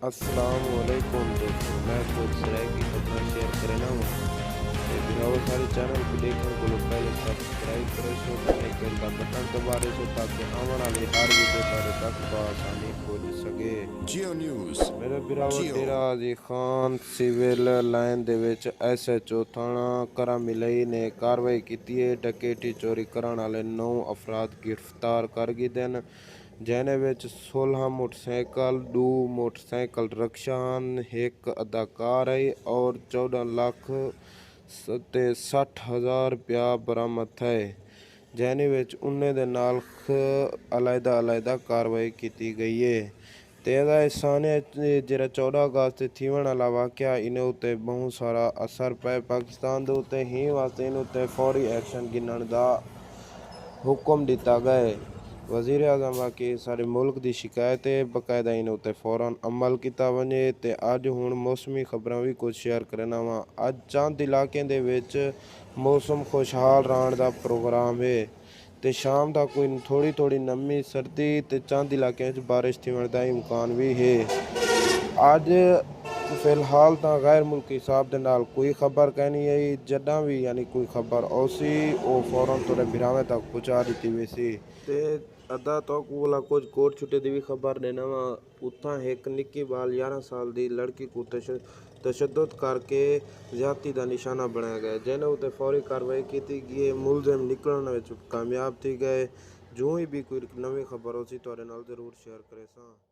अस्सलामुअलैकुम दोस्तों, मैं खुद सराय की खबर शेयर करना बिरावर सारे चैनल को देखने को लोग पहले सब्सक्राइब करें सो बेल का बटन दबा रहे सो ताकि आने वाली हर वीडियो तारे तक बआसानी पहुंच सके। जियो न्यूज़ मेरे बिरावर जियो डेरा अली खान सिविल लाइन दे विच SHO थाना करामिलई ने कार्रवाई की है। डकैती चोरी करने वाले 9 अफराद गिरफ्तार कर गए हैं, जिन्हें विच 16 मोटरसाइकिल, 2 मोटरसाइकिल रिक्शा, एक अदाकार है और 14,60,000 रुपया बरामद है। जिन्हें विच उन्हें दे नाल अलहदा कार्रवाई की गई है। तेरा साने जरा 14 अगस्त थीवन वाला वाक़या इन्हें उत्ते बहुत सारा असर पे पाकिस्तान दे उत्ते ही वास्ते इन उत्ते फौरी एक्शन गिनण दा हुक्म दिता गया। वज़ीर आज़म वाकई सारे मुल्क की शिकायत है, बकायदा इन उत्ते फौरन अमल किया वजे। ते अज हुण मौसमी खबरां भी कुछ शेयर करना वा। अज चंद इलाके दे विच मौसम खुशहाल रहण दा प्रोग्राम है ते शाम दा कोई थोड़ी थोड़ी नमी सर्दी ते चंद इलाकों में बारिश थीवण दा इम्कान भी है। अज फिलहाल तो गैर मुल्की हिसाब के नाल कोई खबर कहनी है, जदा भी यानी कोई खबर औसी वो फौरन थोड़े बिरावे तक पहुँचा दी वैसी। ते अदा तो कोला कुछ कोट छुट्टे की भी खबर देना वा। उतना एक निक्की बाल 11 साल की लड़की को तशद्दुद करके ज्यादती का निशाना बनाया गया, जिन्हें उत्ते फौरी कार्रवाई की गई। मुलजिम निकलने में कामयाब थी गए। जो ही भी कोई नवी खबर हो सी तो जरूर शेयर करें सा।